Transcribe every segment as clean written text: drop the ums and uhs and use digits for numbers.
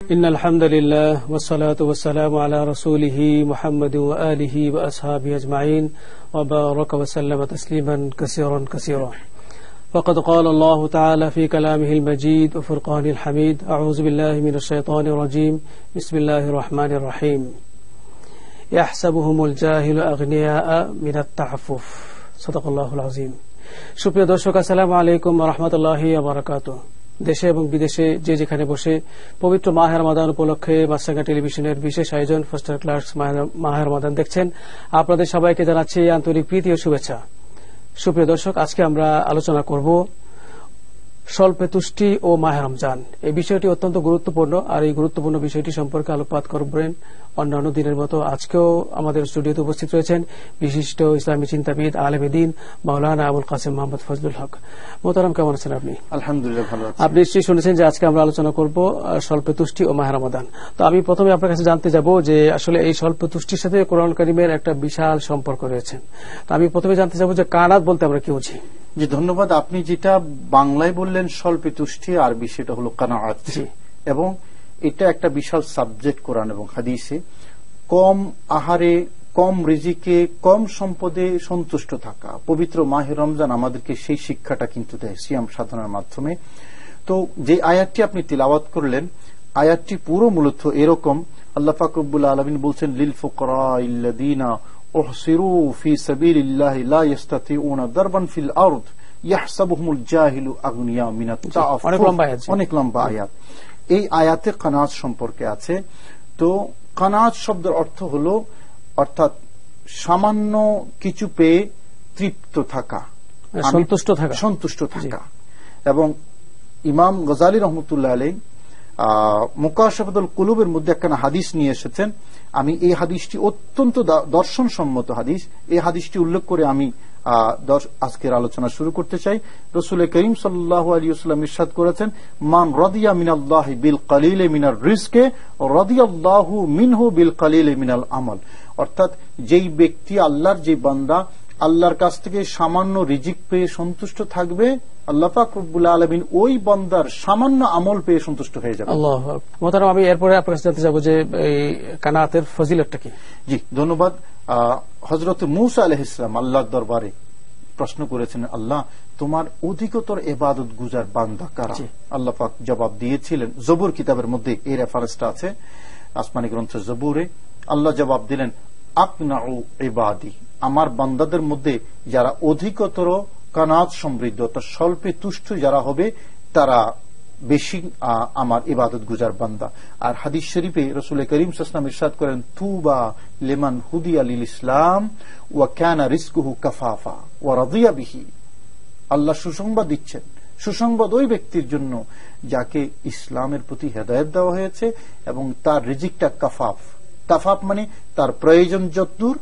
إن الحمد لله والصلاة والسلام على رسوله محمد وآله وأصحابه أجمعين وبارك وسلم تسليما كثيرا كثيرا. فقد قال الله تعالى في كلامه المجيد وفرقانه الحميد: أعوذ بالله من الشيطان الرجيم. بسم الله الرحمن الرحيم. يحسبهم الجاهل أغنياء من التعفف. صدق الله العظيم. সুপ্রিয় দর্শক, আসসালামু আলাইকুম ওয়া রাহমাতুল্লাহি ওয়া বারাকাতুহু। দেশে এবং বিদেশে যে যেখানে বসে পবিত্র মাহে রমাদান উপলক্ষে মাছরাঙা টেলিভিশনের বিশেষ আয়োজন ফার্স্ট ক্লাস মাহে রমাদান দেখছেন, আপনাদের সবাইকে জানাচ্ছি আন্তরিক প্রীতি ও শুভেচ্ছা। সুপ্রিয় দর্শক, আজকে আমরা আলোচনা করব স্বল্পে তুষ্টি ও মাহে রমজান। এই বিষয়টি অত্যন্ত গুরুত্বপূর্ণ, আর এই গুরুত্বপূর্ণ বিষয়টি সম্পর্কে আলোকপাত করবেন অন্যান্য দিনের মতো আজকেও আমাদের স্টুডিওতে উপস্থিত রয়েছেন বিশিষ্ট ইসলামী চিন্তাবিদ আলেমে দ্বীন মাওলানা আবুল কাসেম মোহাম্মদ ফজলুল হক। মোহতারাম, কেমন আছেন আপনি? আলহামদুলিল্লাহ, ভালো আছি। আপনি নিশ্চয়ই শুনেছেন যে আজকে আমরা আলোচনা করব স্বল্প তুষ্টি ও মাহে রমাদান। তো আমি প্রথমে আপনার কাছে জানতে যাব যে আসলে এই স্বল্প তুষ্টির সাথে কোরআন কারীমের একটা বিশাল সম্পর্ক রয়েছে। তো আমি প্রথমে জানতে যাব যে কানাত বলতে আমরা কি বুঝি? জি, ধন্যবাদ। আপনি যেটা বাংলায় বললেন স্বল্পে তুষ্টি, আরবি সেটা হলো কানাআত, এবং এটা একটা বিশাল সাবজেক্ট কোরআন এবং হাদিসে। কম আহারে, কম রিজিকে, কম সম্পদে সন্তুষ্ট থাকা। পবিত্র মাহে রমজান আমাদেরকে সেই শিক্ষাটা কিন্তু দেয় সিয়াম সাধনার মাধ্যমে। তো যে আয়াতটি আপনি তিলাওয়াত করলেন, আয়াতটি পুরো মূলত এরকম। আল্লাহ পাক রব্বুল আলামিন বলছেন, লিল ফুকারাইল্লাযীনা উহসিরু ফি সাবিলিল্লাহি লা ইস্তাতিউনা দারবান ফিল আরদ ইয়াহসাবুহুমুল জাহিলু আগনিয়া মিনাত তাআফফুফ। অনেক লম্বা আয়াত। এই আয়াতে কানাত সম্পর্কে আছে। তো কানাত শব্দের অর্থ হলো, অর্থাৎ সামান্য কিছু পেয়ে তৃপ্ত থাকা, সন্তুষ্ট থাকা। এবং ইমাম গজালি রহমতুল্লাহ আলাইহি মুকাশাফাতুল কুলুবের মধ্যে একখানা হাদিস নিয়ে এসেছেন। আমি এই হাদিসটি অত্যন্ত দর্শনসম্মত হাদিস, এই হাদিসটি উল্লেখ করে আমি আজকের আলোচনা শুরু করতে চাই। রাসূল করিম সাল্লাল্লাহু আলাইহি ওয়াসাল্লাম ইরশাদ করেছেন, মান রাদিয়া মিনাল্লাহি বিল কালিলি মিনার রিজকি রাদিয়াল্লাহু মিনহু বিল কালিলি মিনাল আমাল। অর্থাৎ যেই ব্যক্তি, আল্লাহর যে বান্দা, আল্লাহর কাছ থেকে সামান্য রিজিক পেয়ে সন্তুষ্ট থাকবে, আল্লাহ পাক রব্বুল আলামিন ওই বান্দার সামান্য আমল পেয়ে সন্তুষ্ট হয়ে যাবে। আল্লাহু আকবার। মোহতারাম, আমি এরপরে আপনার কাছে জানতে চাইবো যে এই কানাতের ফজিলতটা কি? জি, ধন্যবাদ। হযরত মূসা আলাইহিস সালাম আল্লাহর দরবারে প্রশ্ন করেছেন, আল্লাহ, তোমার অধিকতর ইবাদত গুজার বান্দা কারা? আল্লাহ পাক জবাব দিয়েছিলেন, জবুর কিতাবের মধ্যে এই রেফারেন্সটা আছে, আসমানি গ্রন্থ জবুরে। আল্লাহ জবাব দিলেন, আকনাউ ইবাদি, আমার বান্দাদের মধ্যে যারা অধিকতর কানাত সমৃদ্ধ, অর্থাৎ স্বল্পে তুষ্ট যারা হবে, তারা বেশি আমার ইবাদত গুজার বান্দা। আর হাদিস শরীফে রাসূল করিম সাল্লাল্লাহু আলাইহি ওয়াসাল্লাম ইরশাদ করেন, তুবা লিমান হুদিয়া লিল ইসলাম ওয়া কানা রিজকুহু কাফাফা ওয়া রাদিয়া বিহি। আল্লাহ সুসংবাদ দিচ্ছেন, সুসংবাদ ওই ব্যক্তির জন্য যাকে ইসলামের প্রতি হেদায়েত দেওয়া হয়েছে এবং তার রিজিকটা কাফাফ। কাফাফ মানে তার প্রয়োজন যতদূর,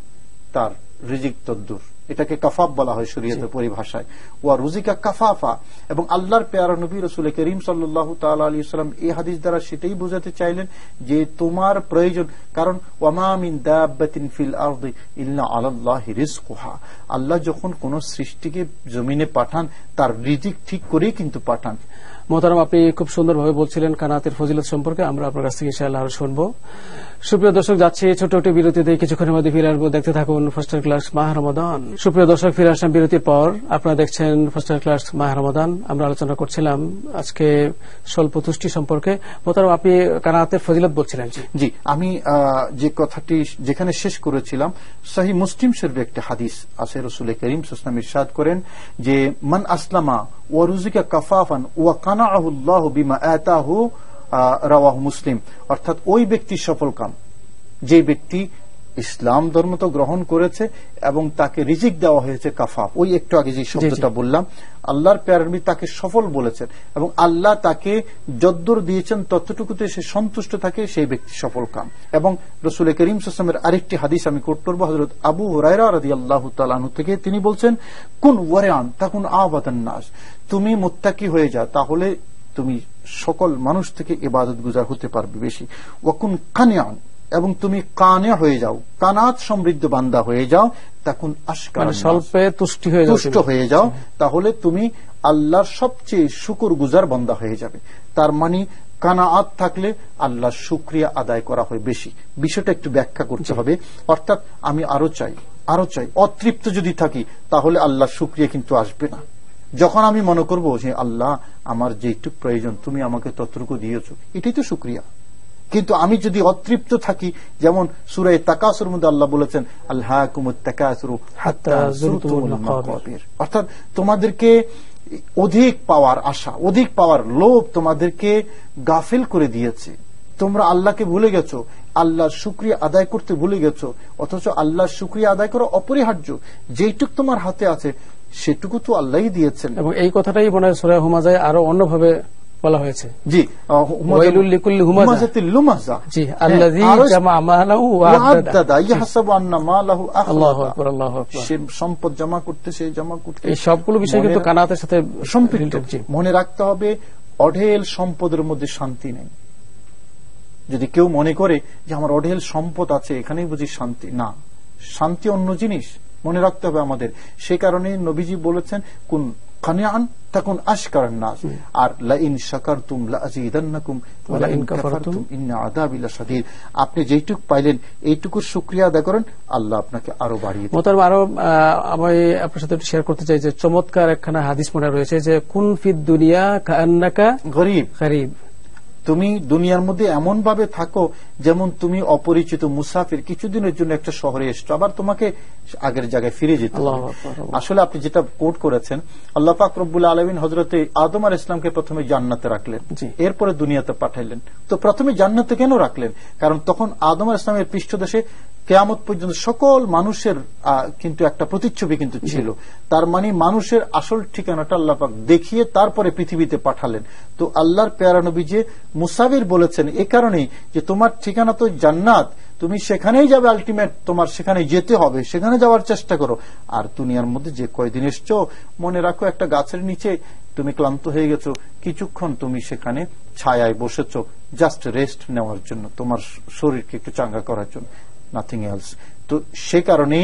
তার রিজিক ততদূর। এটাকে কাফাফ বলা হয় শরীয়তের পরিভাষায়। ওয়া রুজিকা কাফাফা। এবং আল্লাহর পেয়ারা নবী রাসূল করিম সাল্লাল্লাহু তাআলা আলাইহি ওয়াসাল্লাম এই হাদিস দ্বারা সেটাই বোঝাতে চাইলেন যে তোমার প্রয়োজন, কারণ ওয়ামা মিন দাব্বাতিন ফিল আরদি ইল্লা আলাল্লাহি রিজকুহা। আল্লাহ যখন কোন সৃষ্টিকে জমিনে পাঠান, তার রিজিক ঠিক করেই কিন্তু পাঠান। মোহতারাম, আপনি খুব সুন্দরভাবে বলছিলেন কানাতের ফজিলত সম্পর্কে। আমরা আপনার কাছ থেকে ইনশাআল্লাহ আরো শুনবো। সুপ্রিয় দর্শক, যাচ্ছি ছোট একটি বিরতিতে, কিছুক্ষণের মধ্যে ফিরে আসবো। দেখতে থাকুন ফার্স্ট ক্লাস মাহে রমাদান। সুপ্রিয় দর্শক, ফিরে আসলাম বিরতির পর। আপনারা দেখছেন ফার্স্ট ক্লাস মাহে রমাদান। আমরা আলোচনা করছিলাম আজকে স্বল্প তুষ্টি সম্পর্কে। মোহতারাম, আপনি কানাতের ফজিলত বলছিলেন। জি, আমি যে কথাটি যেখানে শেষ করেছিলাম, সহিহ মুসলিম শরীফে একটা হাদিস আছে, রাসূল করিম সাল্লাল্লাহু আলাইহি ওয়াসাল্লাম ইরশাদ করেন যে, মান আসলামা ওয়া রুজিকা কাফাফান ওয়া কানাআহু আল্লাহু বিমা আতাহু, রাওয়াহু মুসলিম। অর্থাৎ ওই ব্যক্তি সফলকাম যে ব্যক্তি ইসলাম ধর্ম তো গ্রহণ করেছে এবং তাকে রিজিক দেওয়া হয়েছে কাফাফ। ওই একটু আগে যে শব্দটা বললাম, আল্লাহর প্যারা নবী তাকে সফল বলেছেন, এবং আল্লাহ তাকে যদ্দূর দিয়েছেন ততটুকুতে সে সন্তুষ্ট থাকে, সেই ব্যক্তি সফলকাম। এবং রাসূল করিম সাল্লাল্লাহু আলাইহি ওয়াসাল্লামের আরেকটি হাদিস আমি কোট করব, হযরত আবু হুরায়রা রাদিয়াল্লাহু তাআলা আনহু থেকে। তিনি বলছেন, কুন ওয়ারিআন তাকুন আবাদান নাস। তুমি মুত্তাকি হয়ে যাও, তাহলে তুমি সকল মানুষ থেকে ইবাদত গুজার হতে পারবে বেশি। ওয়াকুন কানিআন, এবং তুমি কানে হয়ে যাও, কানাত সমৃদ্ধ বান্দা হয়ে যাও। তখন আশকার, স্বল্পে তুষ্ট হয়ে যাও, তাহলে তুমি আল্লাহর সবচেয়ে শুকর গুজার বান্দা হয়ে যাবে। তার মানে কানাআত থাকলে আল্লাহর শুকরিয়া আদায় করা হয় বেশি। বিষয়টা একটু ব্যাখ্যা করতে হবে। অর্থাৎ আমি আরো চাই, অতৃপ্ত যদি থাকি তাহলে আল্লাহর শুকরিয়া কিন্তু আসবে না। যখন আমি মনে করবো যে আল্লাহ আমার যেটুকু প্রয়োজন তুমি আমাকে ততটুকু দিয়েছো, এটাই তো শুকরিয়া। কিন্তু আমি যদি অতৃপ্ত থাকি, যেমন সূরা তাকাসুর মধ্যে আল্লাহ বলেছেন আলহাকুমুত তাকাসুরু হাত্তা যুরতুমুল মাকাবির, অর্থাৎ তোমাদেরকে অধিক পাওয়ার আশা, অধিক পাওয়ার লোভ তোমাদেরকে গাফিল করে দিয়েছে। তোমরা আল্লাহকে ভুলে গেছো, আল্লাহর শুকরিয়া আদায় করতে ভুলে গেছো। অথচ আল্লাহর শুকরিয়া আদায় করা অপরিহার্য। যেটুক তোমার হাতে আছে সেটুকু তো আল্লাহই দিয়েছেন। এবং এই কথাটাই মনে হয় সূরা হুমাজায় আরো অন্যভাবে বলা হয়েছে। জি, ওয়াইলুল লিকুল্লি হুমাযাতিল লুমাযা, জি আল্লাযী জামা মালাহু ওয়া আদ্দাদা ইয়াহসাবু আন্না মালাহু আখলাদা। আল্লাহু আকবার, আল্লাহু আকবার। সে সম্পদ জমা করতে, এই সবগুলো বিষয় কিন্তু কানাতের সাথে সম্পৃক্ত। মনে রাখতে হবে অঢেল সম্পদের মধ্যে শান্তি নেই। যদি কেউ মনে করে যে আমার অঢেল সম্পদ আছে এখানেই বুঝি শান্তি, না, শান্তি অন্য জিনিস, মনে রাখতে হবে আমাদের। সে কারণে নবীজি বলেছেন কুন কানিআন তাকুন আশকারান নাস, আর লা ইন শাকারতুম লা আযীদান্নাকুম ওয়া লা ইন কাফারতুম ইন্না আযাবি লাশাদীদ। আপনি যেটুকু পাইলেন এইটুকু শুকরিয়া আদায় করেন, আল্লাহ আপনাকে আরো বাড়িয়ে দেবেন। মোহতারাম, আরো আমি আপনার সাথে একটু শেয়ার করতে চাই যে চমৎকার একখানা হাদিস মনে রয়েছে যে কুন ফিদ দুনিয়া কাআন্নাকা গরীব। তুমি দুনিয়ার মধ্যে এমন ভাবে থাকো যেমন তুমি অপরিচিত মুসাফির, কিছুদিনের জন্য একটা শহরে এসছো, আবার তোমাকে আগের জায়গায় ফিরে যেতে হবে। আসলে আপনি যেটা কোট করেছেন, আল্লাহ পাক রব্বুল আলামিন হযরতে আদম আলাইহিস সালামকে প্রথমে জান্নাতে রাখলেন, এরপরে দুনিয়াতে পাঠাইলেন। তো প্রথমে জান্নাতে কেন রাখলেন? কারণ তখন আদম আলাইহিস সালামের পৃষ্ঠদেশে কিয়ামত পর্যন্ত সকল মানুষের কিন্তু একটা প্রতিচ্ছবি কিন্তু ছিল। তার মানে মানুষের আসল ঠিকানাটা আল্লাহ পাক দেখিয়ে তারপরে পৃথিবীতে পাঠালেন। তো আল্লাহর প্যারা নবী যে মুসাফির বলেছেন এ কারণেই যে তোমার ঠিকানা তো জান্নাত, তুমি সেখানেই যাবে, আলটিমেট তোমার সেখানে যেতে হবে, সেখানে যাওয়ার চেষ্টা করো। আর দুনিয়ার মধ্যে যে কয়দিন এসছো, মনে রাখো একটা গাছের নিচে তুমি ক্লান্ত হয়ে গেছো, কিছুক্ষণ তুমি সেখানে ছায়ায় বসেছো জাস্ট রেস্ট নেওয়ার জন্য, তোমার শরীরকে একটু চাঙ্গা করার জন্য, নাথিং এলস। তো সে কারণে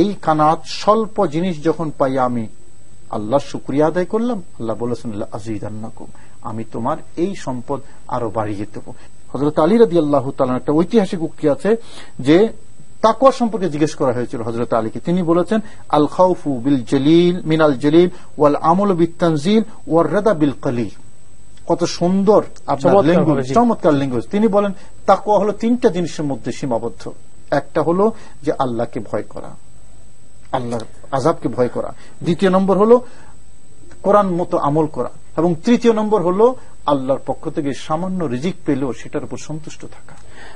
এই কানাত স্বল্প জিনিস যখন পাই আমি আল্লাহর শুকরিয়া আদায় করলাম, আল্লাহ বলেছেন আযীদান্নাকুম, আমি তোমার এই সম্পদ আরো বাড়িয়ে দেব। হযরত আলী রাদিয়াল্লাহু তাআলা একটা ঐতিহাসিক উক্তি আছে যে তাকওয়া সম্পর্কে জিজ্ঞেস করা হয়েছিল হযরত আলীকে, তিনি বলেছেন আল খাউফু বিল জলিল মিনাল জলিল ওয়াল আমলু বিত তানজিল ওয়ার রাদা বিল কলিল। কত সুন্দর আপনার ল্যাঙ্গুয়েজ, চমৎকার ল্যাঙ্গুয়েজ। তিনি বলেন তাকওয়া হলো তিনটা জিনিসের মধ্যে সীমাবদ্ধ। একটা হলো যে আল্লাহকে ভয় করা, আল্লাহর আযাবকে ভয় করা। দ্বিতীয় নম্বর হলো কোরআন মতো আমল করা, এবং তৃতীয় নম্বর হলো আল্লাহর পক্ষ থেকে সামান্য রিজিক পেলেও সেটার উপর সন্তুষ্ট থাকা।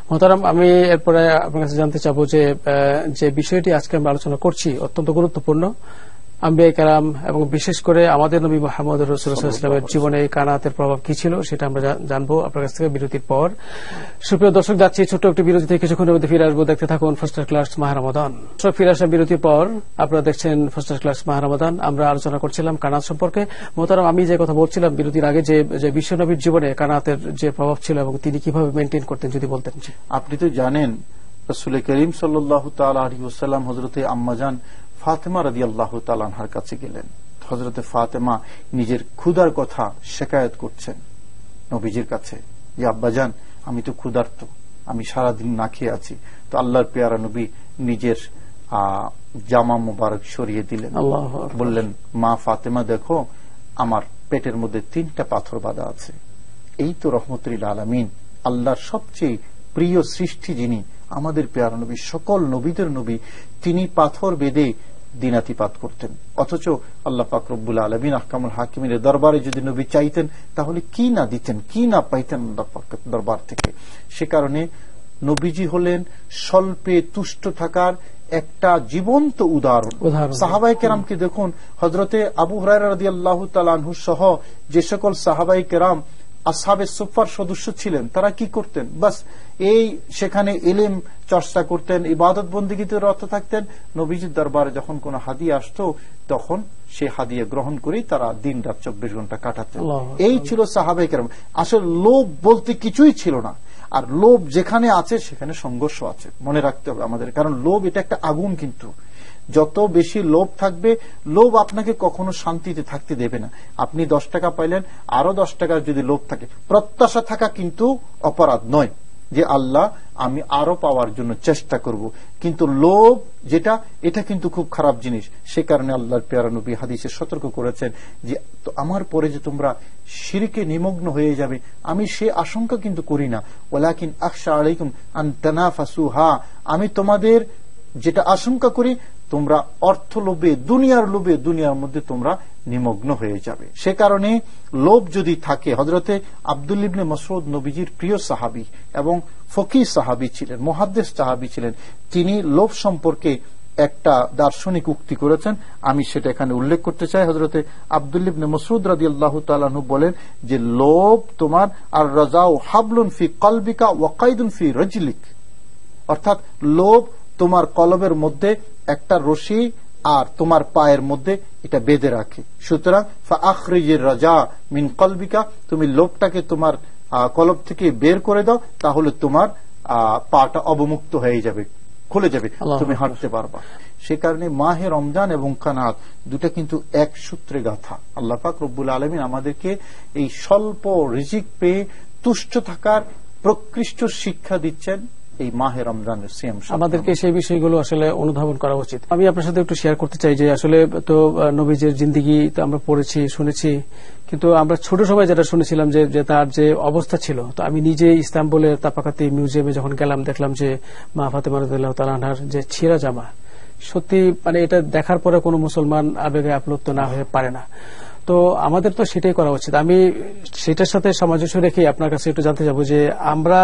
মোহতারাম, আমি এরপরে আপনার কাছে জানতে চাবো যে বিষয়টি আজকে আমরা আলোচনা করছি অত্যন্ত গুরুত্বপূর্ণ। আম্বিয়া কেরাম এবং বিশেষ করে আমাদের নবী মুহাম্মদ রাসূলুল্লাহ সাল্লাল্লাহু আলাইহি ওয়াসাল্লামের জীবনে এই কানাতের প্রভাব কি ছিল সেটা আমরা জানবো আপনার কাছ থেকে বিরতির পর। সুপ্রিয় দর্শক, যাচ্ছি ছোট্ট একটি বিরতি থেকে কিছুক্ষণের মধ্যে ফিরে আসবো। দেখতে থাকুন ফার্স্ট ক্লাস মাহ রমাদান। সব ফিরে আসা বিরতির পর আপনারা দেখছেন ফার্স্ট ক্লাস মাহ রমাদান। আমরা আলোচনা করছিলাম কানাত সম্পর্কে। মোহতারাম, আমি যে কথা বলছিলাম বিরতির আগে যে বিশ্বনবীর জীবনে কানাতের যে প্রভাব ছিল এবং তিনি কিভাবে মেনটেন করতেন যদি বলতেন। আপনি তো জানেন রাসূল করিম সাল্লাল্লাহু তাআলা আলাইহি ওয়াসাল্লাম হযরতে আম্মাজান ফাতেমা রাদিয়াল্লাহু তাআলা আনহার কাছে গেলেন। হযরতে ফাতেমা নিজের ক্ষুধার কথা শিকায়ত করছেন নবীজির কাছে, যে আব্বাজান আমি তো ক্ষুধার্ত, আমি সারাদিন না খেয়ে আছি। তো আল্লাহর পেয়ারা নবী নিজের জামা মুবারক সরিয়ে দিলেন, বললেন মা ফাতেমা দেখো আমার পেটের মধ্যে 3টা পাথর বাঁধা আছে। এই তো রহমতুল আলামিন, আল্লাহর সবচেয়ে প্রিয় সৃষ্টি যিনি, আমাদের পেয়ারা নবী, সকল নবীদের নবী, তিনি পাথর বেঁধে দিনাতিপাত করতেন। অথচ আল্লাহ পাক রব্বুল আলামিন আহকামুল হাকিমের দরবারে যদি নবী চাইতেন তাহলে কি না দিতেন, কি না পাইতেন আল্লাহ পাকের দরবার থেকে। সে কারণে নবীজি হলেন স্বল্পে তুষ্ট থাকার একটা জীবন্ত উদাহরণ। সাহাবায়ে কেরামকে দেখুন, হযরতে আবু হুরায়রা রাদিয়াল্লাহু তাআলা আনহু সহ যে সকল সাহাবায়ে কেরাম আসহাবে সুফার সদস্য ছিলেন, তারা কি করতেন? বাস এই সেখানে ইলম চর্চা করতেন, ইবাদত বন্দেগীতে রত থাকতেন। নবীজির দরবারে যখন কোন হাদিয়া আসতো তখন সে হাদিয়া গ্রহণ করেই তারা দিন রাত 24 ঘন্টা কাটাতেন। এই ছিল সাহাবায়ে কেরাম। আসলে লোভ বলতে কিছুই ছিল না, আর লোভ যেখানে আছে সেখানে সংঘর্ষ আছে, মনে রাখতে হবে আমাদের। কারণ লোভ এটা একটা আগুন, কিন্তু যত বেশি লোভ থাকবে, লোভ আপনাকে কখনো শান্তিতে থাকতে দেবে না। আপনি 10 টাকা পাইলেন, আরো 10 টাকার যদি লোভ থাকে, প্রত্যাশা থাকা কিন্তু অপরাধ নয় যে আল্লাহ আমি আরো পাওয়ার জন্য চেষ্টা করব, কিন্তু লোভ যেটা, এটা কিন্তু খুব খারাপ জিনিস। সে কারণে আল্লাহর পেয়ারা নবী হাদিসে সতর্ক করেছেন যে আমার পরে যে তোমরা শিরকে নিমগ্ন হয়ে যাবে, আমি সে আশঙ্কা কিন্তু করি না। ওয়ালাকিন আখশা আলাইকুম আন তানাফাসুহা, আমি তোমাদের যেটা আশঙ্কা করি তোমরা অর্থ লোভে, দুনিয়ার লোভে, দুনিয়ার মধ্যে তোমরা নিমগ্ন হয়ে যাবে। সে কারণে লোভ যদি থাকে, হযরতে আব্দুল্লাহ ইবনে মাসউদ নবীজির প্রিয় সাহাবী এবং ফকিহ সাহাবী ছিলেন, মুহাদ্দিস সাহাবী ছিলেন, তিনি লোভ সম্পর্কে একটা দার্শনিক উক্তি করেছেন, আমি সেটা এখানে উল্লেখ করতে চাই। হযরতে আব্দুল্লাহ ইবনে মাসউদ রাদিয়াল্লাহু তাআলা আনহু বলেন যে লোভ তোমার আর রাজাউ হাবলুন ফি কলবিকা ওয়া কাইদুন ফি রাজলিক, অর্থাৎ লোভ তোমার কলবের মধ্যে একটা রশি আর তোমার পায়ের মধ্যে এটা বেঁধে রাখে। সুতরাং ফাআখরিজির রাজা মিন কলবিকা, তুমি লোভটাকে তোমার কলব থেকে বের করে দাও, তাহলে তোমার পাটা অবমুক্ত হয়ে যাবে, খুলে যাবে, তুমি হাঁটতে পারবা। সে কারণে মাহে রমজান এবং কানাত দুটা কিন্তু এক সূত্রে গাঁথা। আল্লাহ পাক রব্বুল আলামিন আমাদেরকে এই স্বল্প রিজিক পেয়ে তুষ্ট থাকার প্রকৃষ্ট শিক্ষা দিচ্ছেন এই মাহে রমজানের সিয়াম। আমাদেরকে সেই বিষয়গুলো আসলে অনুধাবন করা উচিত। আমি আপনার সাথে একটু শেয়ার করতে চাই যে আসলে তো নবীজির জিন্দেগি তো আমরা পড়েছি, শুনেছি, কিন্তু আমরা ছোট সময় যেটা শুনেছিলাম যে তার যে অবস্থা ছিল, তো আমি নিজে ইস্তাম্বুলের তাপাকাতি মিউজিয়ামে যখন গেলাম দেখলাম যে মা ফাতেমা রাদিয়াল্লাহু তাআলা আনহার যে ছিঁড়া জামা, সত্যি মানে এটা দেখার পরে কোনো মুসলমান আবেগে আপ্লুত না হয়ে পারে না। তো আমাদের তো সেটাই করা উচিত। আমি সেটার সাথে সামঞ্জস্য রেখে আপনার কাছে একটু জানতে যাব যে আমরা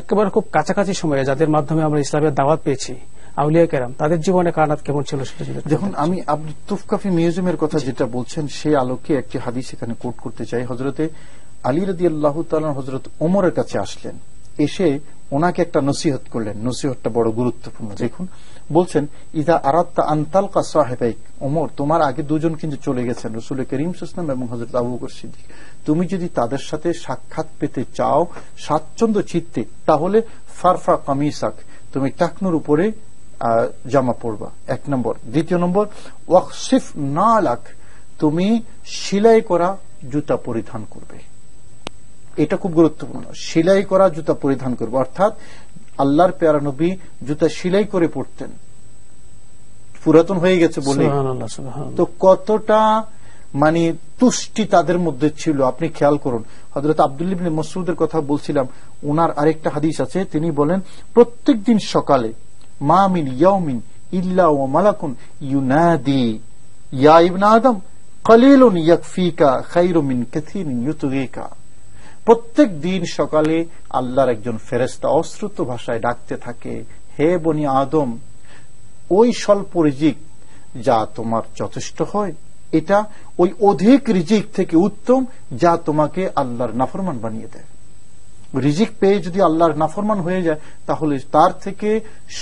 একেবারে খুব কাছাকাছি সময়ে যাদের মাধ্যমে আমরা ইসলামের দাওয়াত পেয়েছি, আউলিয়া কেরাম, তাদের জীবনে কানাত কেমন ছিল সেটা দেখুন। আমি আপনি তুফকাফি মিউজিয়ামের কথা যেটা বলছেন সেই আলোকে একটি হাদিস এখানে কোট করতে চাই। হযরতে আলী রাদিয়াল্লাহু তাআলা হযরত ওমরের কাছে আসলেন, এসে ওনাকে একটা নসিহত করলেন। নসিহতটা বড় গুরুত্বপূর্ণ। দেখুন, বলছেন ইযা আরাদতা আন তালকা সাহিবাইক, ওমর তোমার আগে দুজন কিন্তু চলে গেছেন, রাসূল করিম সাল্লাল্লাহু আলাইহি ওয়াসাল্লাম এবং হযরত আবু বকর সিদ্দিক। তুমি যদি তাদের সাথে সাক্ষাৎ পেতে চাও স্বাচ্ছন্দ্য চিত্তে, তাহলে ফারফা কামিসাক, তুমি টাকনুর উপরে জামা পরবা, 1 নম্বর। 2 নম্বর, ওয়াকসিফ নালাক, তুমি সেলাই করা জুতা পরিধান করবে। এটা খুব গুরুত্বপূর্ণ, সেলাই করা জুতা পরিধান করবে। অর্থাৎ আল্লাহর পেয়ারা নবী জুতা সেলাই করে পড়তেন, পুরাতন হয়ে গেছে বলে। তো কতটা মানে তুষ্টি তাদের মধ্যে ছিল আপনি খেয়াল করুন। হযরত আব্দুল্লাহ ইবনে মাসউদের কথা বলছিলাম, ওনার আরেকটা হাদিস আছে, তিনি বলেন প্রত্যেক দিন সকালে মা মিন ইয়াউমিন ইল্লা ওয়া মালাকুন ইউনাদি ইয়া ইবনে আদম কলিলুন ইয়াকফিকা খায়রুম মিন কাসীরিন ইউতগিকা। প্রত্যেক দিন সকালে আল্লাহর একজন ফেরেশতা অশ্রুত ভাষায় ডাকতে থাকে, হে বনি আদম, ওই স্বল্প রিজিক যা তোমার যথেষ্ট হয়, এটা ওই অধিক রিজিক থেকে উত্তম যা তোমাকে আল্লাহর নাফরমান বানিয়ে দেয়। রিজিক পেয়ে যদি আল্লাহর নাফরমান হয়ে যায়, তাহলে তার থেকে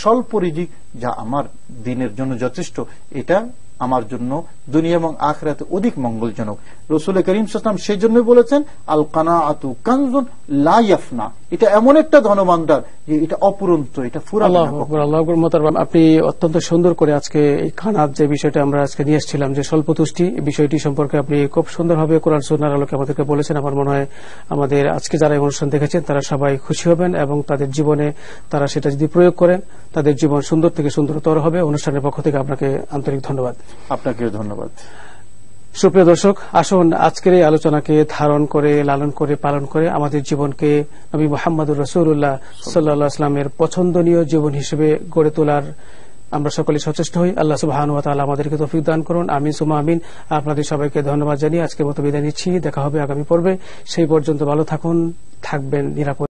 স্বল্প রিজিক যা আমার দিনের জন্য যথেষ্ট, এটা আমার জন্য দুনিয়া এবং আখিরাতে অধিক মঙ্গলজনক। রাসূল করিম সাল্লাল্লাহু আলাইহি ওয়াসাল্লাম সেই জন্য বলেছেন আল কানাআতু কানজুন লা ইয়াফনা, এটা এমন একটা ধনভাণ্ডার যে এটা অপুরন্ত, এটা ফুরাবে না। আল্লাহু আকবার, আল্লাহু আকবার। মুহতারাম, আপনি অত্যন্ত সুন্দর করে আজকে এই কানাত যে বিষয়টা আমরা আজকে নিয়ে এসেছিলাম, যে স্বল্প তুষ্টি, বিষয়টি সম্পর্কে আপনি খুব সুন্দরভাবে কোরআন সুন্নাহর আলোকে আমাদেরকে বলেছেন। আমার মনে হয় আমাদের আজকে যারা এই অনুষ্ঠান দেখেছেন তারা সবাই খুশি হবেন এবং তাদের জীবনে তারা সেটা যদি প্রয়োগ করেন তাদের জীবন সুন্দর থেকে সুন্দরতর হবে। অনুষ্ঠানের পক্ষ থেকে আপনাকে আন্তরিক ধন্যবাদ। আপনাকে ধন্যবাদ। সুপ্রিয় দর্শক, আসুন আজকের এই আলোচনাকে ধারণ করে, লালন করে, পালন করে আমাদের জীবনকে নবী মুহাম্মদুর রাসূলুল্লাহ সাল্লাল্লাহু আলাইহি ওয়াসাল্লামের পছন্দনীয় জীবন হিসেবে গড়ে তোলার আমরা সকলে সচেষ্ট হই। আল্লাহ সুবহানাহু ওয়া তাআলা আমাদেরকে তৌফিক দান করুন। আমিন সুম্মা আমিন। আপনাদের সবাইকে ধন্যবাদ জানিয়ে আজকের মতো বিদায় নিচ্ছি। দেখা হবে আগামী পর্বে। সেই পর্যন্ত ভালো থাকুন, থাকবেন নিরাপদ।